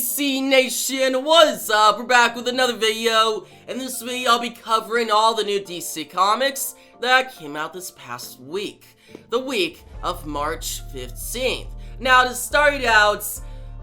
DC Nation, what's up? We're back with another video, and this week I'll be covering all the new DC comics that came out this past week, the week of March 15th. Now to start it out,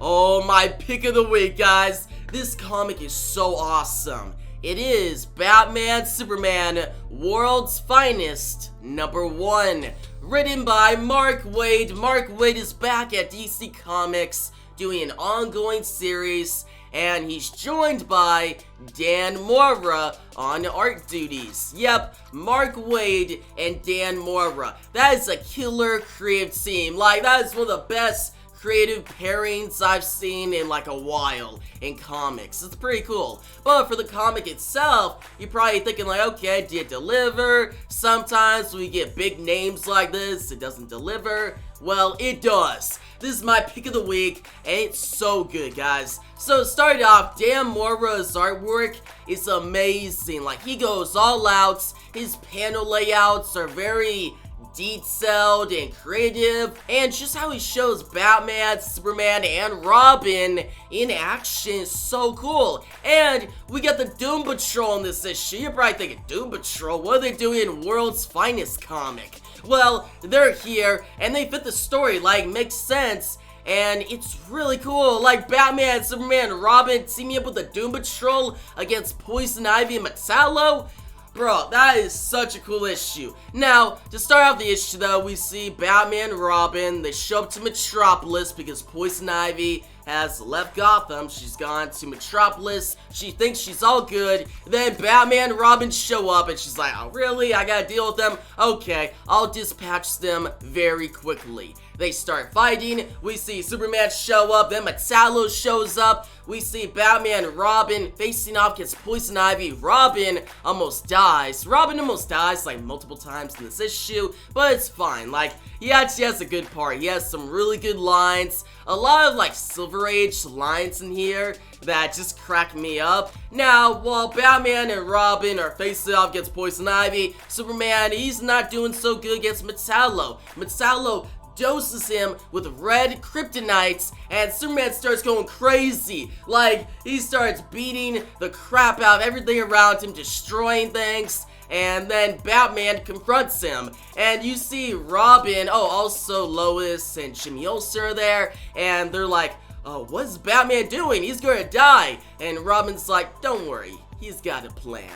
oh, my pick of the week, guys. This comic is so awesome. It is Batman Superman World's Finest #1, written by Mark Waid. Mark Waid is back at DC Comics doing an ongoing series, and he's joined by Dan Mora on art duties. Yep, Mark Waid and Dan Mora. That is a killer creative team. Like, that is one of the best creative pairings I've seen in like a while in comics. It's pretty cool. But for the comic itself, you're probably thinking like, okay, did it deliver? Sometimes we get big names like this, it doesn't deliver. Well, it does. This is my pick of the week, and it's so good, guys. So, starting off, Dan Mora's artwork is amazing. Like, he goes all out. His panel layouts are very detailed and creative, and just how he shows Batman, Superman, and Robin in action is so cool. And we got the Doom Patrol in this issue. You're probably thinking, Doom Patrol? What are they doing in World's Finest comic? Well, they're here, and they fit the story, like, makes sense, and it's really cool. Like, Batman, Superman, and Robin teaming up with the Doom Patrol against Poison Ivy and Metallo. Bro, that is such a cool issue. Now, to start off the issue though, we see Batman and Robin. They show up to Metropolis because Poison Ivy has left Gotham. She's gone to Metropolis. She thinks she's all good. Then Batman and Robin show up and she's like, oh really? I gotta deal with them? Okay, I'll dispatch them very quickly. They start fighting. We see Superman show up. Then Metallo shows up. We see Batman and Robin facing off against Poison Ivy. Robin almost dies. Robin almost dies like multiple times in this issue, but it's fine. Like, he actually has a good part. He has some really good lines. A lot of like Silver Age lines in here that just crack me up. Now, while Batman and Robin are facing off against Poison Ivy, Superman, he's not doing so good against Metallo. Metallo doses him with red kryptonites, and Superman starts going crazy. Like, he starts beating the crap out of everything around him, destroying things, and then Batman confronts him. And you see Robin, oh, also Lois and Jimmy Olsen are there, and they're like, oh, what's Batman doing? He's gonna die. And Robin's like, don't worry, he's got a plan.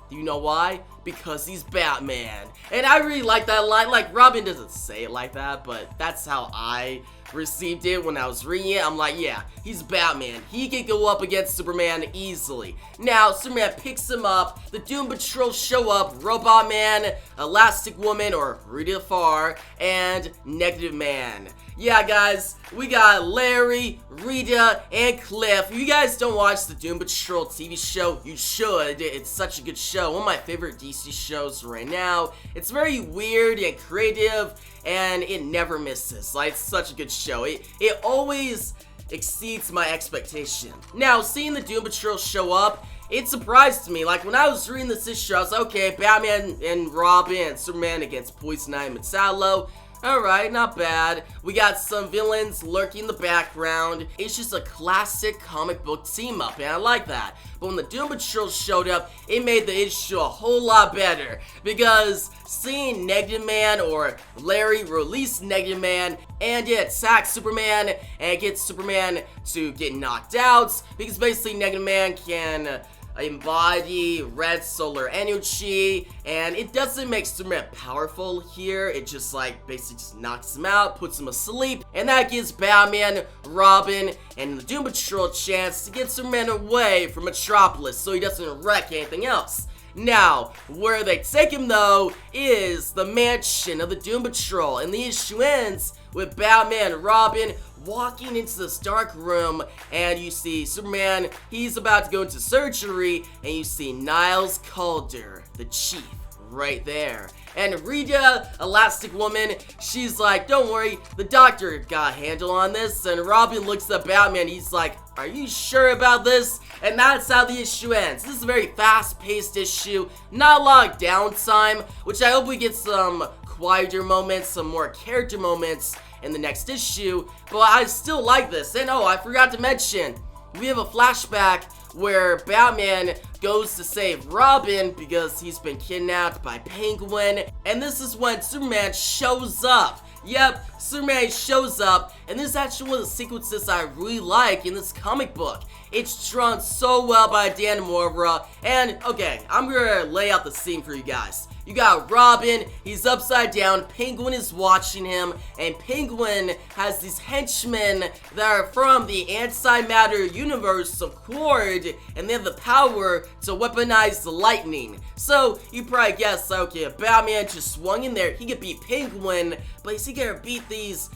Do you know why? Because he's Batman. And I really like that line. Like, Robin doesn't say it like that, but that's how I received it when I was reading it. I'm like, yeah, he's Batman. He can go up against Superman easily. Now, Superman picks him up. The Doom Patrol show up. Robot Man, Elastic Woman, or Rita Farr, and Negative Man. Yeah, guys, we got Larry, Rita, and Cliff. If you guys don't watch the Doom Patrol TV show, you should. It's such a good show. One of my favorite DC shows right now. It's very weird and creative, and it never misses. Like, it's such a good show. It always exceeds my expectation. Now, seeing the Doom Patrol show up, it surprised me. Like, when I was reading this issue, I was like, okay, Batman and Robin and Superman against Poison Ivy and Metallo. Alright, not bad. We got some villains lurking in the background. It's just a classic comic book team-up, and I like that. But when the Doom Patrol showed up, it made the issue a whole lot better. Because seeing Negative Man, or Larry, release Negative Man, and it attacks Superman, and get Superman to get knocked out. Because basically Negative Man can embody red solar energy, and it doesn't make Superman powerful here. It just like basically just knocks him out, puts him asleep, and that gives Batman, Robin, and the Doom Patrol a chance to get Superman away from Metropolis so he doesn't wreck anything else. Now, where they take him though is the mansion of the Doom Patrol, and the issue ends with Batman and Robin walking into this dark room, and you see Superman, he's about to go into surgery, and you see Niles Calder, the chief, right there. And Rita, Elastic Woman, she's like, don't worry, the doctor got a handle on this. And Robin looks at Batman, he's like, are you sure about this? And that's how the issue ends. This is a very fast-paced issue, not a lot of downtime, which I hope we get some quieter moments, some more character moments in the next issue, but I still like this. And oh, I forgot to mention, we have a flashback where Batman goes to save Robin because he's been kidnapped by Penguin, and this is when Superman shows up. Yep, Superman shows up, and this is actually one of the sequences I really like in this comic book. It's drawn so well by Dan Morra, and okay, I'm gonna lay out the scene for you guys. You got Robin, he's upside down, Penguin is watching him, and Penguin has these henchmen that are from the antimatter universe of Quard, and they have the power to weaponize the lightning. So, you probably guess, okay, if Batman just swung in there, he could beat Penguin, but is he gonna beat these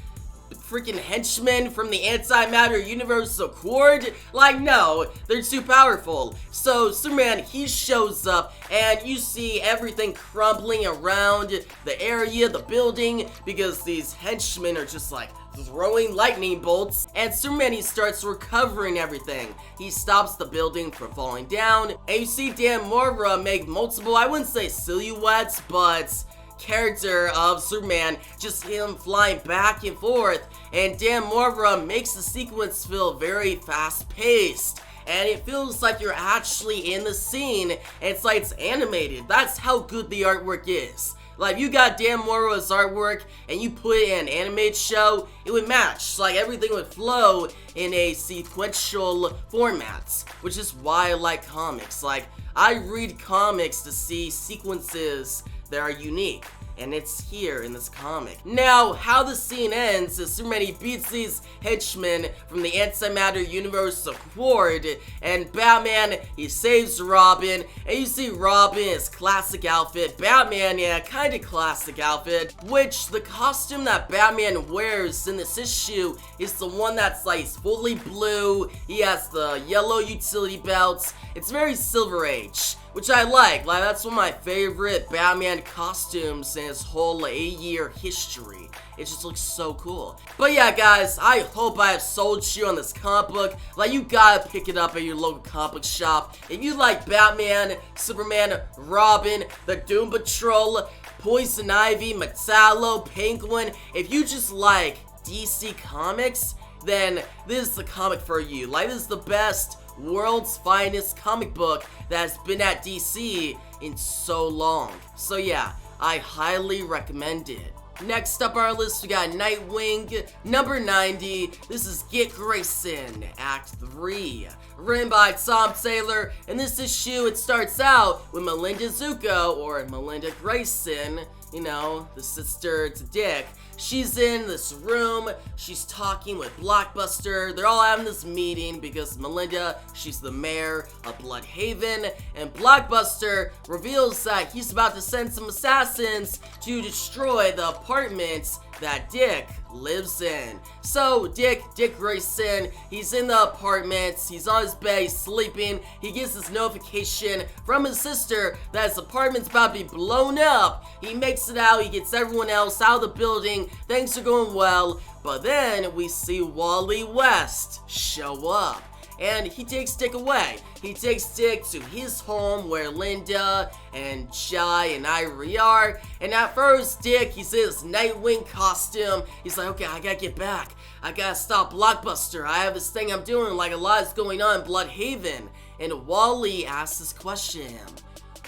freaking henchmen from the antimatter universe of Quard? Like, no, they're too powerful. So Superman, he shows up, and you see everything crumbling around the area, the building, because these henchmen are just like throwing lightning bolts, and Superman, he starts recovering everything. He stops the building from falling down, and you see Dan Morra make multiple, I wouldn't say silhouettes, but character of Superman, just him flying back and forth, and Dan Morra makes the sequence feel very fast-paced, and it feels like you're actually in the scene, and it's like it's animated. That's how good the artwork is. Like, if you got Dan Morra's artwork and you put it in an animated show, it would match. Like, everything would flow in a sequential format, which is why I like comics. Like, I read comics to see sequences that are unique, and it's here in this comic. Now, how the scene ends is Superman, he beats these henchmen from the antimatter universe of Quard, and Batman, he saves Robin, and you see Robin in his classic outfit, Batman, yeah, kinda classic outfit, which the costume that Batman wears in this issue is the one that's like fully blue, he has the yellow utility belts, it's very Silver Age, which I like, that's one of my favorite Batman costumes in his whole 8-year history. It just looks so cool. But yeah, guys, I hope I have sold you on this comic book. Like, you gotta pick it up at your local comic book shop. If you like Batman, Superman, Robin, the Doom Patrol, Poison Ivy, Metallo, Penguin, if you just like DC Comics, then this is the comic for you. Like, this is the best, world's finest comic book that has been at DC in so long. So yeah, I highly recommend it. Next up on our list, we got Nightwing, number 90. This is Get Grayson, Act 3. Written by Tom Taylor. In this issue, it starts out with Melinda Zuko, or Melinda Grayson, you know, the sister to Dick. She's in this room, she's talking with Blockbuster, they're all having this meeting because Melinda, she's the mayor of Bloodhaven, and Blockbuster reveals that he's about to send some assassins to destroy the apartments that Dick lives in. So Dick Grayson, he's in the apartment, he's on his bed, he's sleeping, he gets this notification from his sister that his apartment's about to be blown up. He makes it out, he gets everyone else out of the building, things are going well, but then we see Wally West show up. And he takes Dick away. He takes Dick to his home where Linda and Jai and Irie are. And at first, Dick, he's in his Nightwing costume. He's like, okay, I gotta get back. I gotta stop Blockbuster. I have this thing I'm doing, like a lot is going on in Bloodhaven. And Wally asks this question.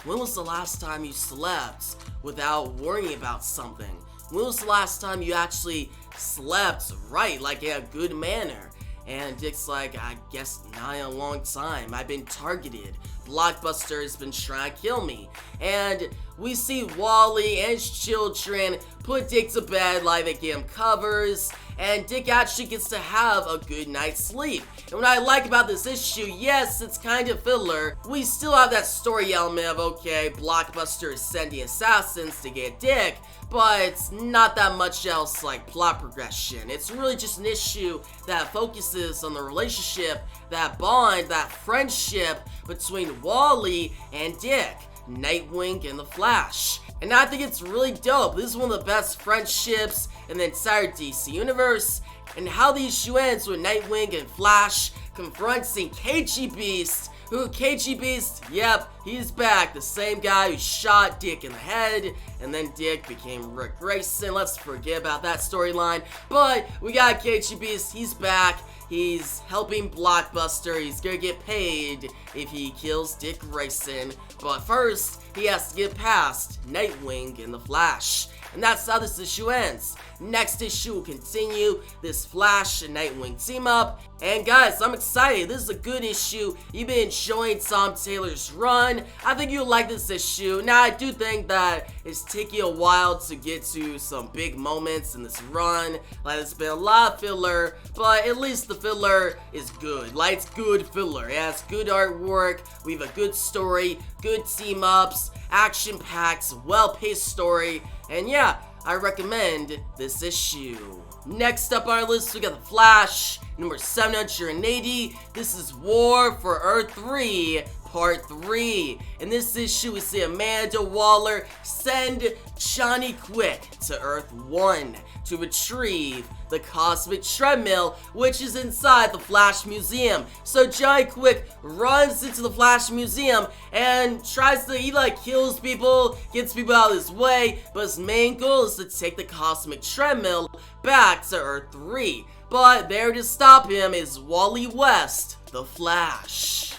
When was the last time you slept without worrying about something? When was the last time you actually slept right, like in a good manner? And Dick's like, I guess not in a long time. I've been targeted. Blockbuster has been trying to kill me. And we see Wally and his children put Dick to bed, like they give him covers, and Dick actually gets to have a good night's sleep. And what I like about this issue, yes, it's kind of filler. We still have that story element of, okay, Blockbuster is sending assassins to get Dick, but it's not that much else like plot progression. It's really just an issue that focuses on the relationship, that bond, that friendship between Wally and Dick, Nightwing and the Flash. And I think it's really dope. This is one of the best friendships in the entire DC universe, and how the issue ends with Nightwing and Flash confronting KG Beast Who, KG Beast? Yep, he's back. The same guy who shot Dick in the head, and then Dick became Rick Grayson. Let's forget about that storyline. But we got KG Beast. He's back. He's helping Blockbuster. He's gonna get paid if he kills Dick Grayson. But first, he has to get past Nightwing and the Flash. And that's how this issue ends. Next issue will continue this Flash and Nightwing team up. And guys, I'm excited. This is a good issue. You've been enjoying Tom Taylor's run. I think you'll like this issue. Now, I do think that it's taking a while to get to some big moments in this run. Like, there's been a lot of filler, but at least the filler is good. Like, it's good filler. It has good artwork. We have a good story, good team-ups, action-packed, well-paced story. And yeah, I recommend this issue. Next up on our list, we got The Flash, number 780. This is War for Earth 3, Part 3. In this issue, we see Amanda Waller send Johnny Quick to Earth 1 to retrieve the Cosmic Treadmill, which is inside the Flash Museum. So Johnny Quick runs into the Flash Museum and tries to, he kills people, gets people out of his way, but his main goal is to take the Cosmic Treadmill back to Earth 3. But there to stop him is Wally West, the Flash.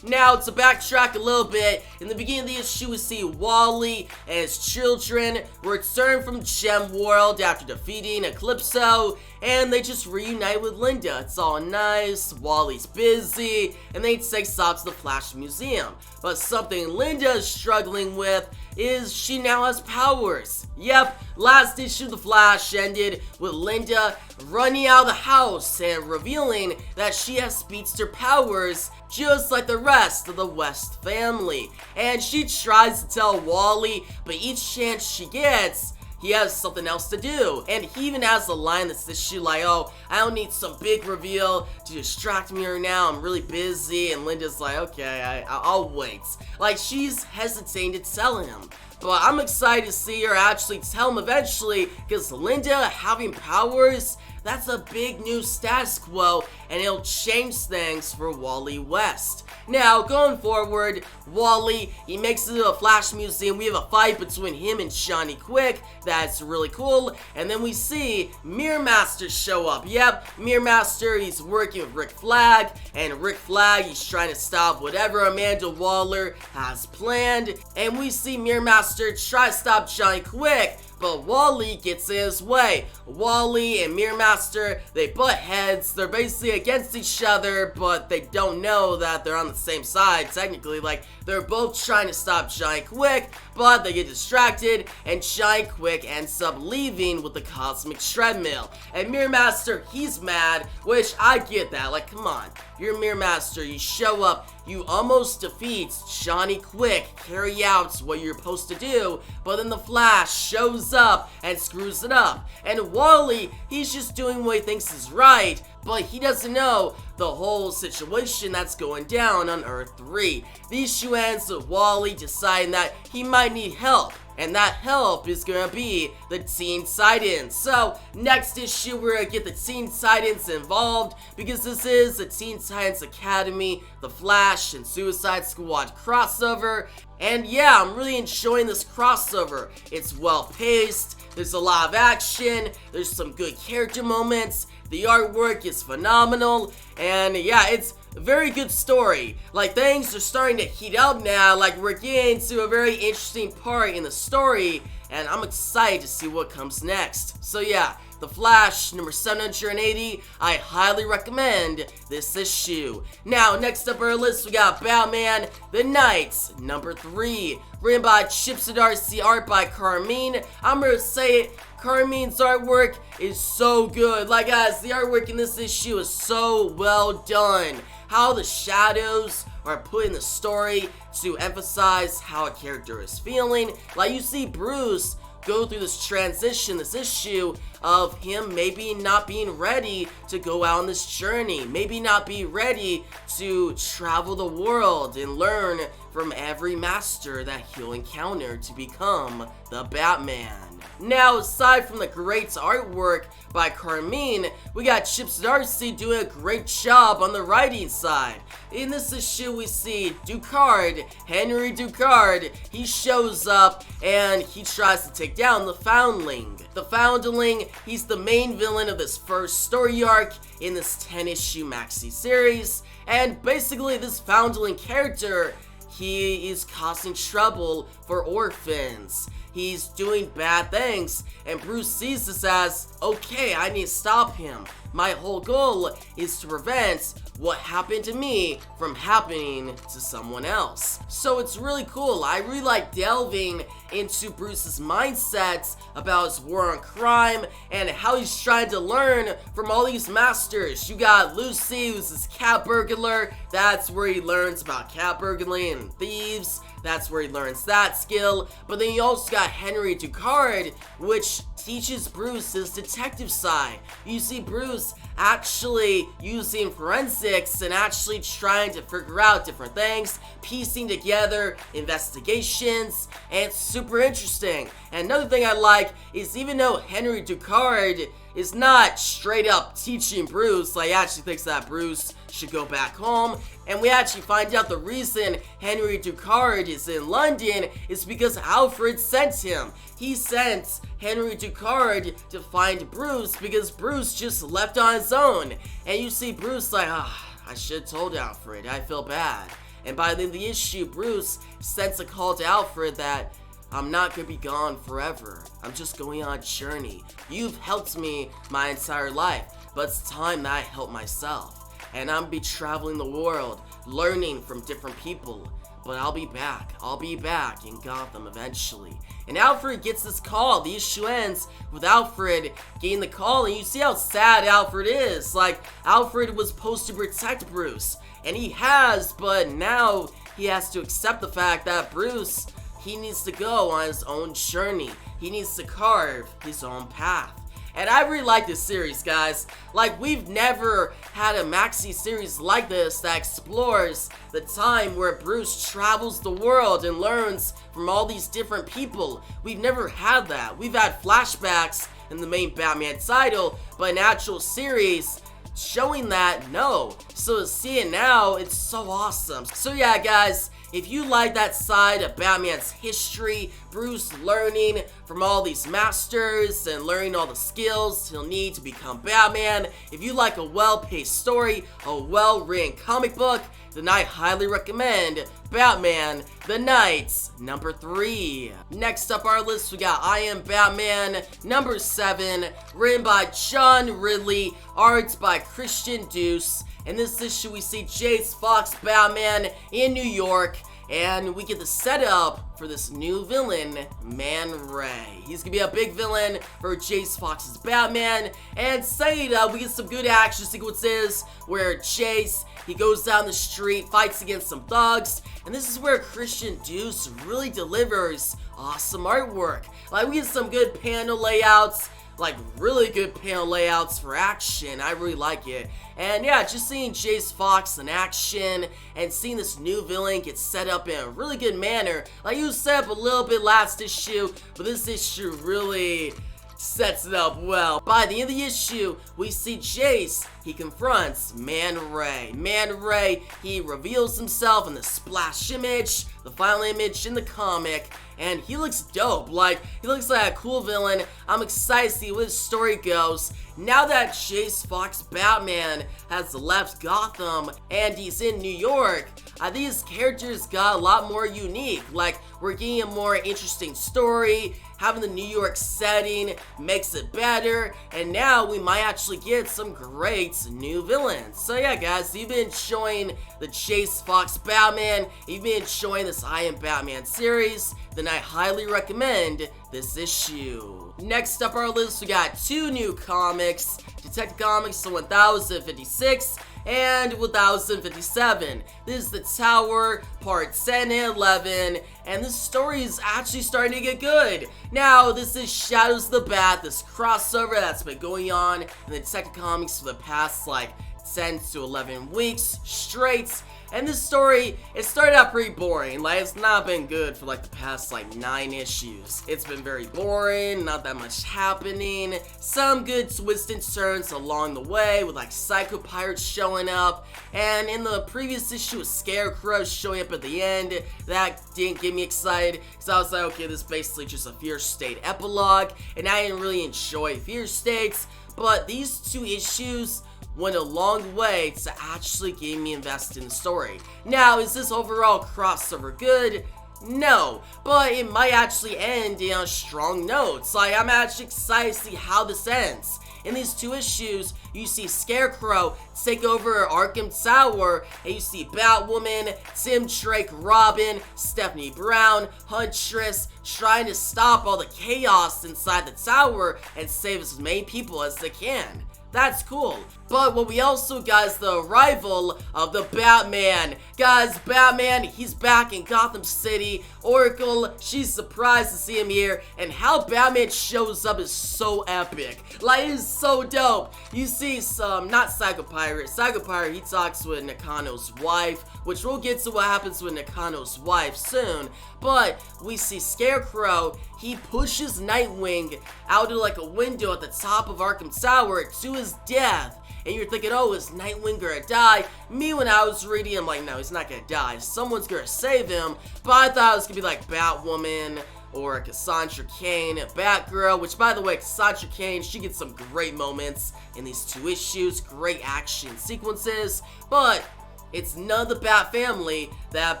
Now, to backtrack a little bit, in the beginning of the issue, we see Wally and his children return from Gem World after defeating Eclipso, and they just reunite with Linda. It's all nice, Wally's busy, and they take stops to the Flash Museum. But something Linda is struggling with is she now has powers. Yep, last issue The Flash ended with Linda running out of the house and revealing that she has speedster powers just like the rest of the West family. And she tries to tell Wally, but each chance she gets, he has something else to do. And he even has a line that's this issue like, oh, I don't need some big reveal to distract me right now, I'm really busy. And Linda's like, okay, I'll wait. Like, she's hesitating to tell him. But I'm excited to see her actually tell him eventually, because Linda having powers, that's a big new status quo, and it'll change things for Wally West. Now, going forward, Wally, he makes it to the Flash Museum. We have a fight between him and Johnny Quick. That's really cool. And then we see Mirror Master show up. Yep, Mirror Master, he's working with Rick Flag. And Rick Flag, he's trying to stop whatever Amanda Waller has planned. And we see Mirror Master try to stop Johnny Quick, but Wally gets in his way. Wally and Mirror Master, they butt heads. They're basically against each other, but they don't know that they're on the same side, technically. Like, they're both trying to stop Johnny Quick, but they get distracted, and Johnny Quick ends up leaving with the Cosmic Treadmill. And Mirror Master, he's mad, which I get that. Like, come on. You're Mirror Master, you show up, you almost defeat Johnny Quick, carry out what you're supposed to do, but then the Flash shows up and screws it up. And Wally, he's just doing what he thinks is right, but he doesn't know the whole situation that's going down on Earth 3. The issue ends with Wally deciding that he might need help, and that help is gonna be the Teen Titans. So, next issue, we're gonna get the Teen Titans involved, because this is the Teen Titans Academy, the Flash, and Suicide Squad crossover. And yeah, I'm really enjoying this crossover. It's well paced, there's a lot of action, there's some good character moments, the artwork is phenomenal, and yeah, it's a very good story. Like, things are starting to heat up now. Like, we're getting to a very interesting part in the story, and I'm excited to see what comes next. So yeah, The Flash, number 780, I highly recommend this issue. Now, next up on our list, we got Batman, The Knights, number 3. Written by Chip Zdarsky, art by Carmine. I'm gonna say it, Carmine's artwork is so good. Like, guys, the artwork in this issue is so well done. How the shadows are put in the story to emphasize how a character is feeling. Like, you see Bruce go through this transition, this issue of him maybe not being ready to go out on this journey, maybe not be ready to travel the world and learn from every master that he'll encounter to become the Batman. Now, aside from the great artwork by Carmine, we got Chip Zdarsky doing a great job on the writing side. In this issue, we see Ducard, Henry Ducard. He shows up and he tries to take down the Foundling. The Foundling, he's the main villain of this first story arc in this 10-issue maxi series, and basically this Foundling character, he is causing trouble for orphans. He's doing bad things, and Bruce sees this as, okay, I need to stop him. My whole goal is to prevent what happened to me from happening to someone else. So it's really cool. I really like delving into Bruce's mindset about his war on crime and how he's trying to learn from all these masters. You got Lucy, who's this cat burglar. That's where he learns about cat burgling and thieves. That's where he learns that skill. But then you also got Henry Ducard, which teaches Bruce his detective side. You see Bruce actually using forensics and actually trying to figure out different things, piecing together investigations, and it's super interesting. And another thing I like is even though Henry Ducard is not straight up teaching Bruce, like, he actually thinks that Bruce should go back home, and we actually find out the reason Henry Ducard is in London is because Alfred sent him. He sent Henry Ducard to find Bruce because Bruce just left on his own. And you see Bruce like, I should have told Alfred, I feel bad. And by the end of the issue, Bruce sends a call to Alfred that, I'm not gonna be gone forever. I'm just going on a journey. You've helped me my entire life, but it's time that I help myself. And I'm gonna be traveling the world, learning from different people. But I'll be back. I'll be back in Gotham eventually. And Alfred gets this call. The issue ends with Alfred getting the call, and you see how sad Alfred is. Like, Alfred was supposed to protect Bruce, and he has, but now he has to accept the fact that Bruce, he needs to go on his own journey. He needs to carve his own path. And I really like this series, guys. Like, we've never had a maxi series like this that explores the time where Bruce travels the world and learns from all these different people. We've never had that. We've had flashbacks in the main Batman title, but an actual series showing that, no. So to see it now, it's so awesome. So yeah, guys, if you like that side of Batman's history, Bruce learning from all these masters and learning all the skills he'll need to become Batman, if you like a well-paced story, a well-written comic book, then I highly recommend Batman The Knights #3. Next up our list, we got I Am Batman #7, written by John Ridley, art by Christian Deuce. In this issue, we see Jace Fox Batman in New York, and we get the setup for this new villain, Man Ray. He's gonna be a big villain for Jace Fox's Batman, and saying we get some good action sequences where Jace, he goes down the street, fights against some thugs, and this is where Christian Deuce really delivers awesome artwork. Like, we get some good panel layouts, like really good panel layouts for action. I really like it. And yeah, just seeing Jace Fox in action and seeing this new villain get set up in a really good manner. Like, you set up a little bit last issue, but this issue really sets it up well. By the end of the issue, we see Jace, he confronts Man Ray. Man Ray, he reveals himself in the splash image, the final image in the comic, and he looks dope. Like, he looks like a cool villain. I'm excited to see where this story goes. Now that Jace Fox Batman has left Gotham and he's in New York, I think his characters got a lot more unique. Like, we're getting a more interesting story. Having the New York setting makes it better, and now we might actually get some great new villains. So yeah, guys, you've been enjoying the Jace Fox Batman, you've been enjoying this I Am Batman series, then I highly recommend this issue. Next up our list, we got two new comics, Detective Comics 1056 and 1057. This is The Tower, part 10 and 11, and this story is actually starting to get good. Now, this is Shadows of the Bat, this crossover that's been going on in the Detective Comics for the past, like, 10 to 11 weeks straight. And this story, it started out pretty boring. Like, it's not been good for like the past like 9 issues. It's been very boring, not that much happening. Some good twists and turns along the way with like Psycho Pirates showing up. And in the previous issue with Scarecrow showing up at the end, that didn't get me excited. Because I was like, okay, this is basically just a Fear State epilogue. And I didn't really enjoy Fear States. But these 2 issues went a long way to actually get me invested in the story. Now, is this overall crossover good? No, but it might actually end on strong notes. Like, I'm actually excited to see how this ends. In these 2 issues, you see Scarecrow take over Arkham Tower, and you see Batwoman, Tim Drake, Robin, Stephanie Brown, Huntress trying to stop all the chaos inside the tower and save as many people as they can. That's cool. But what we also got is the arrival of the Batman. Guys, Batman, he's back in Gotham City. Oracle, she's surprised to see him here. And how Batman shows up is so epic. Like, it is so dope. You see some, not Psycho Pirate. Psycho Pirate, he talks with Nakano's wife, which we'll get to what happens with Nakano's wife soon. But we see Scarecrow, he pushes Nightwing out of like a window at the top of Arkham Tower to his death. And you're thinking, oh, is Nightwing gonna die? Me, when I was reading, I'm like, no, he's not gonna die. Someone's gonna save him. But I thought it was gonna be like Batwoman or Cassandra Cain, Batgirl, which, by the way, Cassandra Cain, she gets some great moments in these 2 issues, great action sequences, but it's none of the Bat family that have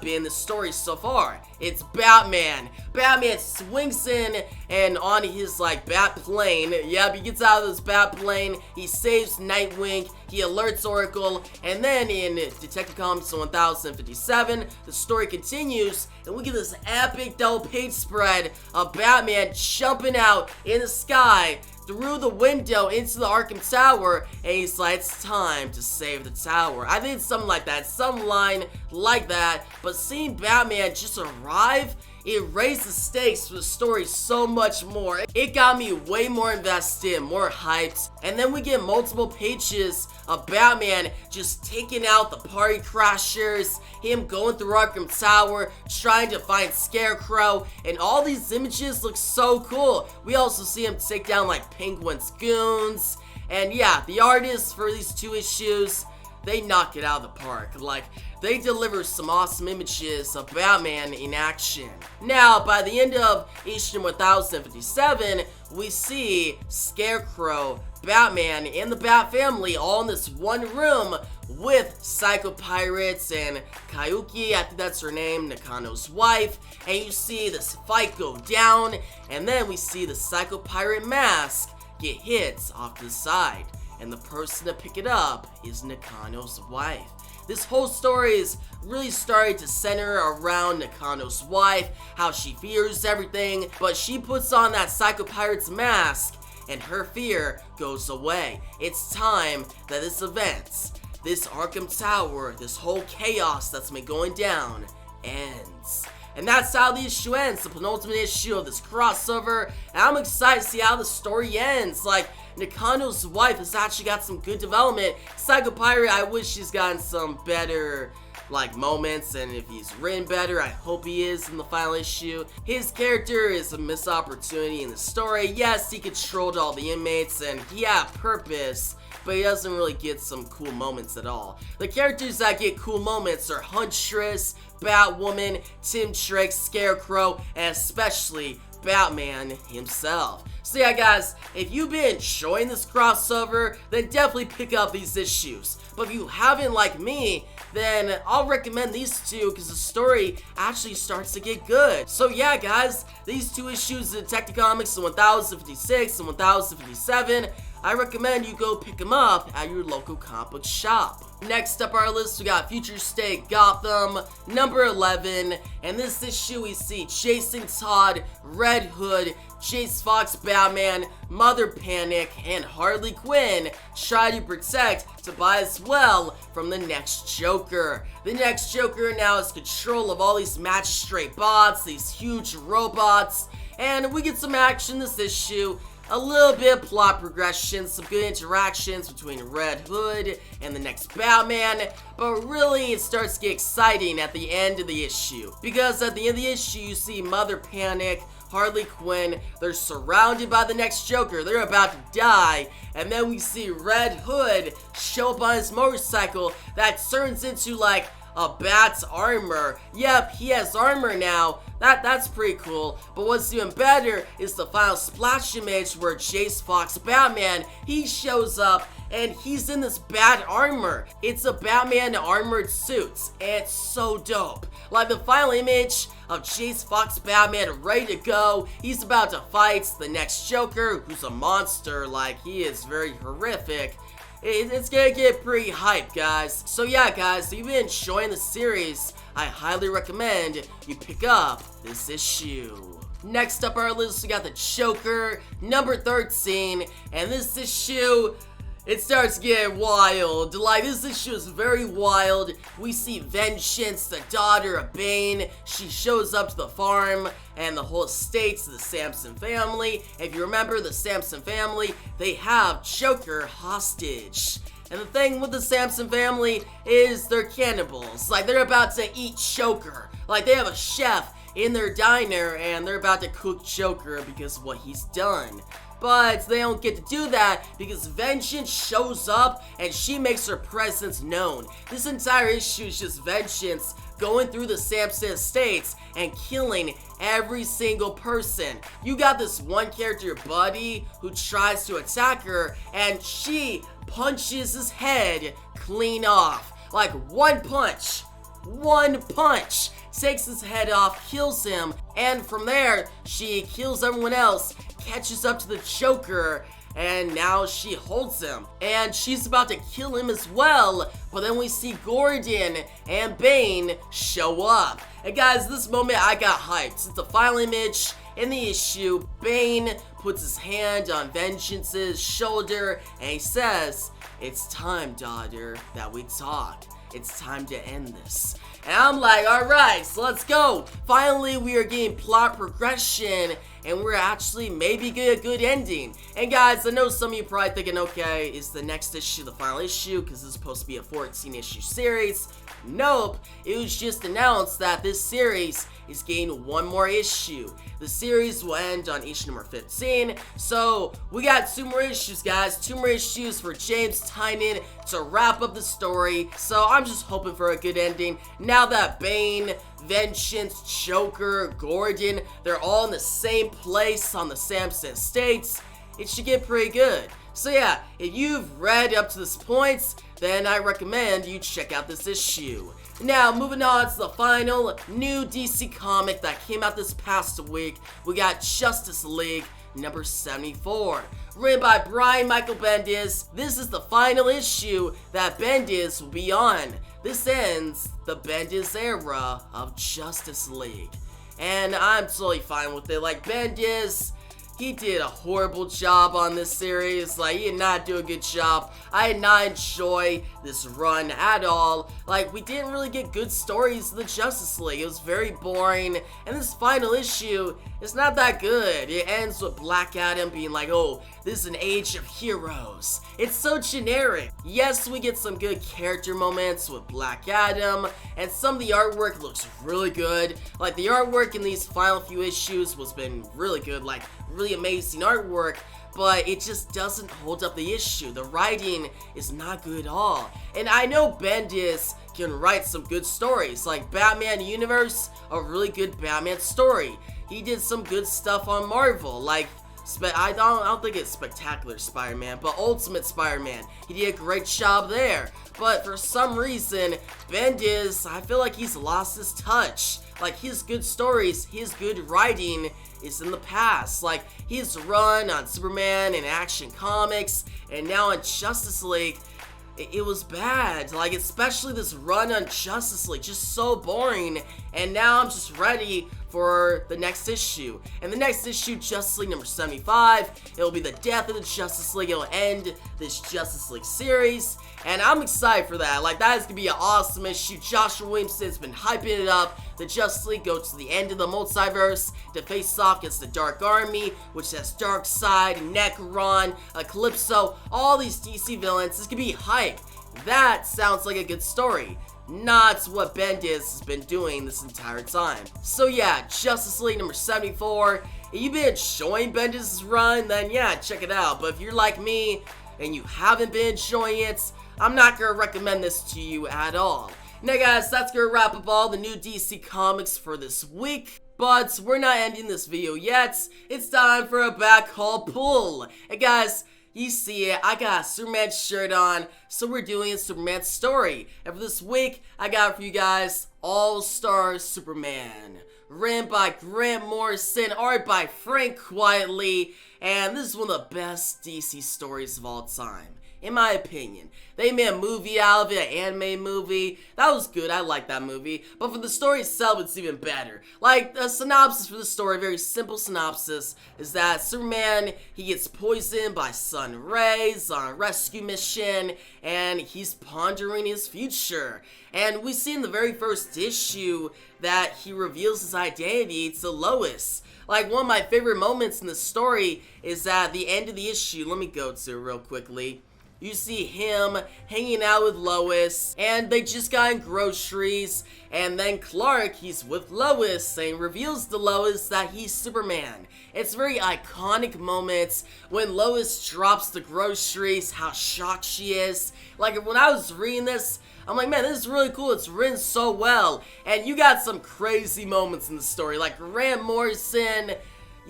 been in the story so far. It's Batman. Batman swings in and on his like bat plane. Yep, he gets out of this bat plane. He saves Nightwing. He alerts Oracle. And then in Detective Comics 1057, the story continues. And we get this epic double page spread of Batman jumping out in the sky through the window into the Arkham Tower, and he's like, it's time to save the tower. I think it's something like that, some line like that, but seeing Batman just arrive, it raised the stakes for the story so much more. It got me way more invested, more hyped, and then we get multiple pages of Batman just taking out the party crashers, him going through Arkham Tower, trying to find Scarecrow, and all these images look so cool. We also see him take down like Penguin's goons, and yeah, the artists for these 2 issues, they knock it out of the park. Like, they deliver some awesome images of Batman in action. Now, by the end of issue 1057, we see Scarecrow, Batman, and the Bat family all in this one room with Psycho Pirates and Kayuki, I think that's her name, Nakano's wife, and you see this fight go down, and then we see the Psycho Pirate mask get hit off to the side, and the person to pick it up is Nakano's wife. This whole story is really starting to center around Nakano's wife, how she fears everything, but she puts on that Psycho Pirate's mask, and her fear goes away. It's time that this event, this Arkham Tower, this whole chaos that's been going down, ends. And that's how the issue ends, the penultimate issue of this crossover, and I'm excited to see how the story ends. Like, Nakano's wife has actually got some good development. Psycho Pirate, I wish he's gotten some better like moments, and if he's written better, I hope he is in the final issue. His character is a missed opportunity in the story. Yes, he controlled all the inmates and he had purpose, but he doesn't really get some cool moments at all. The characters that get cool moments are Huntress, Batwoman, Tim Drake, Scarecrow, and especially Batman himself. So yeah guys, if you've been enjoying this crossover, then definitely pick up these issues. But if you haven't, like me, then I'll recommend these 2 because the story actually starts to get good. So yeah guys, these 2 issues of Detective Comics 1056 and 1057, I recommend you go pick them up at your local comic book shop. Next up our list, we got Future State Gotham, number 11, and this issue we see Jason Todd, Red Hood, Jace Fox Batman, Mother Panic, and Harley Quinn try to protect Tobias Well from the next Joker. The next Joker now has control of all these magistrate bots, these huge robots, and we get some action this issue. a little bit of plot progression, some good interactions between Red Hood and the next Batman, but really it starts to get exciting at the end of the issue. Because at the end of the issue, you see Mother Panic, Harley Quinn, they're surrounded by the next Joker, they're about to die, and then we see Red Hood show up on his motorcycle that turns into like a bat's armor. Yep, he has armor now. That's pretty cool. But what's even better is the final splash image where Jace Fox Batman, he shows up and he's in this bat armor. It's a Batman armored suit, and it's so dope. Like the final image of Jace Fox Batman ready to go. He's about to fight the next Joker, who's a monster. Like, he is very horrific. It's gonna get pretty hype, guys. So yeah, guys, if you've been enjoying the series, I highly recommend you pick up this issue. Next up on our list, we got the Joker, number 13, and this issue, it starts getting wild. Like, this issue is very wild. We see Vengeance, the daughter of Bane. She shows up to the farm and the whole estate's the Samson family. If you remember, the Samson family, they have Joker hostage. And the thing with the Samson family is they're cannibals. Like, they're about to eat Joker. Like, they have a chef in their diner and they're about to cook Joker because of what he's done. But they don't get to do that because Vengeance shows up and she makes her presence known. This entire issue is just Vengeance going through the Samson estates and killing every single person. You got this one character, Buddy, who tries to attack her and she punches his head clean off. Like, one punch takes his head off, kills him, and from there, she kills everyone else, catches up to the Joker, and now she holds him. And she's about to kill him as well, but then we see Gordon and Bane show up. And guys, this moment I got hyped. It's the final image in the issue. Bane puts his hand on Vengeance's shoulder, and he says, "It's time, daughter, that we talk. It's time to end this." And I'm like, alright, so let's go. Finally, we are getting plot progression, and we're actually maybe get a good ending. And guys, I know some of you probably thinking, okay, is the next issue the final issue? Because this is supposed to be a 14-issue series. Nope, it was just announced that this series is getting one more issue. The series will end on issue number 15, so we got 2 more issues, guys. 2 more issues for James Tynion to wrap up the story, so I'm just hoping for a good ending. Now that Bane, Vengeance, Joker, Gordon, they're all in the same place on the Samson Estates, it should get pretty good. So yeah, if you've read up to this point, then I recommend you check out this issue. Now, moving on to the final new DC comic that came out this past week, we got Justice League number 74. Written by Brian Michael Bendis, this is the final issue that Bendis will be on. This ends the Bendis era of Justice League. And I'm totally fine with it. Like, Bendis, he did a horrible job on this series. Like, he did not do a good job. I did not enjoy this run at all. Like, we didn't really get good stories of the Justice League. It was very boring. And this final issue is not that good. It ends with Black Adam being like, oh, this is an age of heroes. It's so generic. Yes, we get some good character moments with Black Adam, and some of the artwork looks really good. Like, the artwork in these final few issues was been really good. Like, really amazing artwork, but it just doesn't hold up the issue. The writing is not good at all. And I know Bendis can write some good stories, like Batman Universe, a really good Batman story. He did some good stuff on Marvel, like I don't think it's Spectacular Spider-Man, but Ultimate Spider-Man. He did a great job there. But for some reason, Bendis, I feel like he's lost his touch. Like, his good stories, his good writing is in the past. Like, his run on Superman and Action Comics, and now on Justice League, it was bad. Like, especially this run on Justice League, just so boring. And now I'm just ready for the next issue. And the next issue, Justice League number 75, it'll be the death of the Justice League. It'll end this Justice League series, and I'm excited for that. Like, that is gonna be an awesome issue. Joshua Williamson's been hyping it up. The Justice League go to the end of the multiverse to face off against the Dark Army, which has Darkseid, Necron, Calypso, all these DC villains. This could be hype. That sounds like a good story. Not what Bendis has been doing this entire time. So yeah, Justice League number 74. If you've been enjoying Bendis' run, then yeah, check it out. But if you're like me and you haven't been enjoying it, I'm not gonna recommend this to you at all. Now guys, that's gonna wrap up all the new DC comics for this week. But we're not ending this video yet. It's time for a back haul pull. And guys, you see it, I got a Superman shirt on, so we're doing a Superman story. And for this week, I got for you guys All-Star Superman. Written by Grant Morrison, art by Frank Quietly, and this is one of the best DC stories of all time. In my opinion. They made a movie out of it, an anime movie. That was good, I like that movie. But for the story itself, it's even better. Like, the synopsis for the story, very simple synopsis, is that Superman, he gets poisoned by sun rays on a rescue mission, and he's pondering his future. And we see in the very first issue that he reveals his identity to Lois. Like, one of my favorite moments in the story is at the end of the issue. Let me go to it real quickly. You see him hanging out with Lois, and they just got groceries, and then Clark, he's with Lois, and reveals to Lois that he's Superman. It's a very iconic moment when Lois drops the groceries, how shocked she is. Like, when I was reading this, I'm like, man, this is really cool, it's written so well, and you got some crazy moments in the story, like Grant Morrison.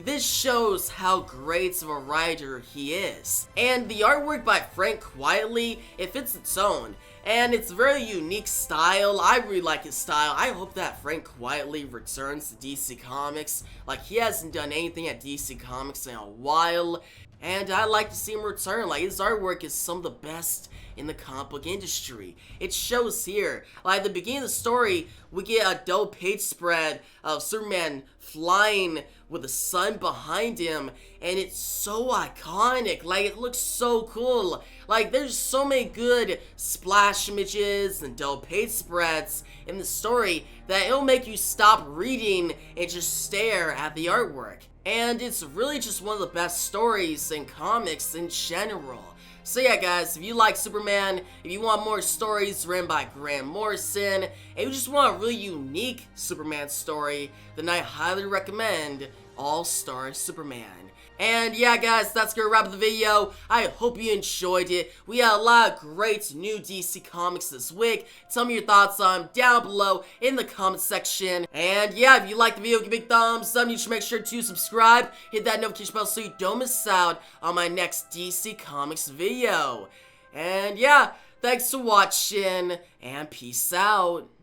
This shows how great of a writer he is. And the artwork by Frank Quietly, it fits its own. And it's a very unique style. I really like his style. I hope that Frank Quietly returns to DC Comics. Like, he hasn't done anything at DC Comics in a while. And I'd like to see him return. Like, his artwork is some of the best in the comic book industry. It shows here. Like, at the beginning of the story, we get a double page spread of Superman flying with the sun behind him, and it's so iconic. Like, it looks so cool. Like, there's so many good splash images and double page spreads in the story that it'll make you stop reading and just stare at the artwork. And it's really just one of the best stories in comics in general. So yeah guys, if you like Superman, if you want more stories written by Grant Morrison, and you just want a really unique Superman story, then I highly recommend All-Star Superman. And yeah guys, that's gonna wrap up the video. I hope you enjoyed it. We had a lot of great new DC comics this week. Tell me your thoughts on them down below in the comment section. And yeah, if you liked the video, give a big thumbs up. You should make sure to subscribe, hit that notification bell so you don't miss out on my next DC Comics video. And yeah, thanks for watching, and peace out.